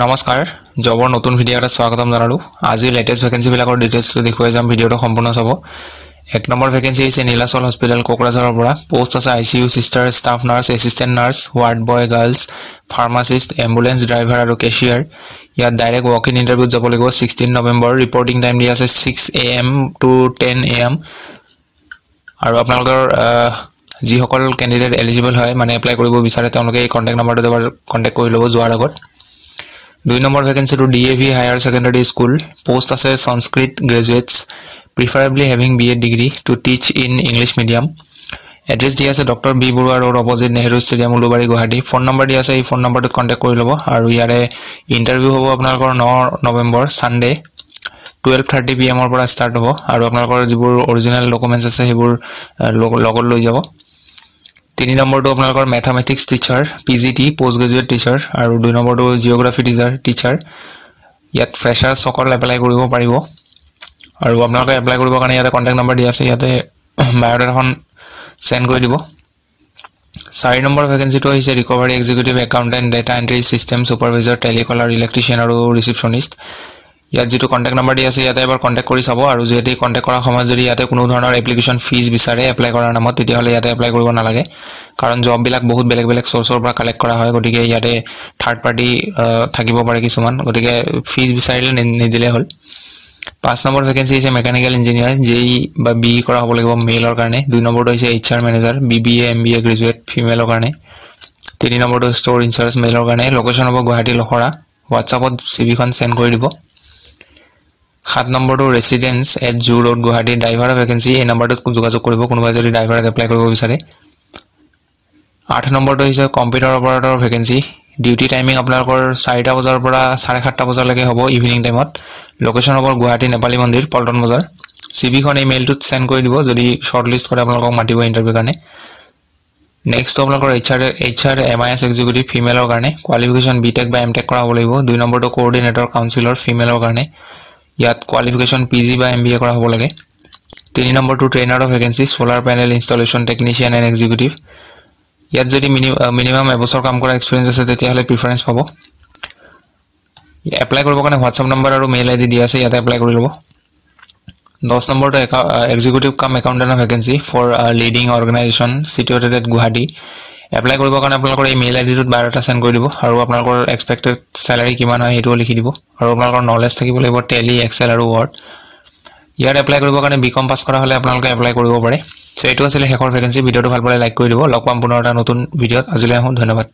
নমস্কাৰ জবৰ নতুন ভিডিও এটা স্বাগতম জনালো আজি লেটেষ্ট ভ্যাকেন্সি বিলাকৰ ডিটেইলছ দেখুৱাই যাম ভিডিওটো সম্পূৰ্ণ চাব এক নম্বৰ ভ্যাকেন্সি আছে নীলাচল হস্পিটেল কোকৰাঝাৰৰ পৰা পোষ্ট আছে আইসিইউ সিস্টাৰ ষ্টাফ নাৰ্স এসিস্টেন্ট নাৰ্স ওয়াৰ্ড বয় গাৰ্লছ ফাৰ্মাসিষ্ট এম্বুলেন্স ড্ৰাইভাৰ আৰু কেশিয়াৰ ইয়াত ডাইৰেক্ট ওয়াক ইন ইন্টাৰভিউত যাব লাগিব 16 নৱেম্বৰ ৰিপৰ্টিং টাইম দিয়া আছে 6 AM to 10 AM আৰু আপোনালোকৰ যিসকল ক্যান্ডিডেট এলিজিবল হয় মানে এপ্লাই কৰিব বিচাৰে তেওঁলোকে এই কন্টাক্ট নম্বৰটো এবাৰ কন্টাক্ট কৰি ল'ব যোৱাৰ আগত 2 number vacancy to DAV higher secondary school post আছে Sanskrit গ্ৰেজুৱেটছ preferably having BA degree to teach in English medium address দিয়া আছে doctor B Barua road opposite Nehru stadium Ulubari Guwahati phone number দিয়া আছে এই ফোন নম্বৰটোত কন্টাক্ট কৰি ল'ব আৰু ইয়াৰে ইন্টাৰভিউ হ'ব আপোনালোকৰ 9 নৱেম্বৰ সানডে 12:30 PM ৰ পৰা ষ্টাৰ্ট হ'ব আৰু আপোনালোকৰ যিবোৰ অৰিজিনাল ডকুমেন্টছ আছে সেইবোৰ লগত লৈ যাব 3 নম্বৰটো আপোনালোকৰ mathematics teacher PGT post graduate teacher আৰু 2 নম্বৰটো জিওগ্ৰাফি টিচাৰ ইয়াত ফ্ৰেছাৰ সকল এপ্লাই কৰিব পাৰিব আৰু আপোনালোকে এপ্লাই কৰিবৰ কাৰণে ইয়াতে কন্টাক্ট নম্বৰ দিয়া আছে ইয়াতে বায়োডাটাখন সেন্ড কৰি দিব 4 নম্বৰ ভ্যাকেন্সিটো হৈছে recovery executive accountant data entry system supervisor telecaller electrician আৰু ৰিসেপশনিষ্ট ইয়াত যেটো কন্টাক্ট নম্বৰ দিয়া আছে ইয়াতে এবাৰ কন্টাক্ট কৰি চাব আৰু যদি কন্টাক্ট কৰাৰ সময়ত যদি ইয়াতে কোনো ধৰণৰ এপ্লিকেশন ফিজ বিচাৰে এপ্লাই কৰাৰ নামত তেতিয়াহলে ইয়াতে এপ্লাই কৰিব নালাগে কাৰণ জব বিলাক বহুত বেলেগ বেলেগ সোৰ্সৰ পৰা কালেক্ট কৰা হয় গতিকে ইয়াতে থাৰ্ড পাৰ্টি থাকিব পাৰে কিছুমান গতিকে ফিজ বিচাৰিলে নিদিলে হল 5 নম্বৰ ভ্যাকেন্সি আছে মেকানিক্যাল ইঞ্জিনিয়াৰ জেই বা বি কৰা হ'ব লাগিব মেলৰ কাৰণে 2 নম্বৰটো হৈছে HR manager BBA MBA graduate ফিমেলৰ কাৰণে 3 নম্বৰটো ষ্ট'ৰ ইনচাৰ্জ মেলৰ কাৰণে লোকেশন হ'ব গুৱাহাটী লখৰা WhatsAppত CV খন সেন্ড কৰি দিব 7 নম্বৰটো residence at zoo road Guwahati driver vacancy এই নম্বৰটোত যোগাযোগ কৰিব কোনোবাই যদি ড্ৰাইভাৰত এপ্লাই কৰিব বিচাৰে 8 নম্বৰটো হৈছে computer operator vacancy duty timing আপোনালোকৰ 4টা বজাৰ পৰা 7:30 বজালৈকে হ'ব ইভিনিং টাইমত লোকেশন হ'ব গুৱাহাটী নেপালী মন্দিৰ পল্টন বজাৰ CV খন ইমেইলটোত সেন্ড কৰি দিব যদি শৰ্টলিষ্ট কৰে আপোনালোকক মাতিব ইন্টাৰভিউ কাৰণে নেক্সট আপোনালোকৰ HR MIS এক্সিকিউটিভ ফিমেলৰ কাৰণে কোৱালিফিকেশন BTech বা MTech কৰা হ'ব লাগিব 2 নম্বৰটো কোঅৰ্ডিনেটৰ কাউন্সিলৰ ফিমেলৰ কাৰণে ইয়াত কোৱালিফিকেশন PG বা MBA কৰা হ'ব লাগে 3 নম্বৰটো trainer of vacancy solar panel installation technician and executive ইয়াত যদি মিনিমাম এবছৰ কাম কৰা এক্সপেৰিয়েন্স আছে তেতিয়াহলে প্ৰিফাৰেন্স পাব এপ্লাই কৰিবৰ কাৰণে WhatsApp নম্বৰ আৰু মেইল আইডি দিয়া আছে ইয়াতে এপ্লাই কৰি ল'ব 10 নম্বৰটো এক্সিকিউটিভ কাম accountant vacancy for leading organisation situated at Guwahati apply কৰিবৰ কাৰণে আপোনালোকৰ এই মেইল আইডিটোত বায়োডাটা সেন্ড কৰি দিব আৰু আপোনালোকৰ এক্সপেক্টেড স্যালাৰি কিমান হয় হেতু লিখি দিব আৰু আপোনালোকৰ নলেজ থাকিব লাগিব টেলি এক্সেল আৰু ওৱৰ্ড ইয়াত এপ্লাই কৰিবৰ কাৰণে বিকম পাস কৰা হলে আপোনালোকে এপ্লাই কৰিব পাৰে সো এটো আছিল হেকৰ ভ্যাকেন্সি ভিডিওটো ভাল পালে লাইক কৰি দিব লগ পাম পুনৰ এটা নতুন ভিডিওত আজিলৈ আহো ধন্যবাদ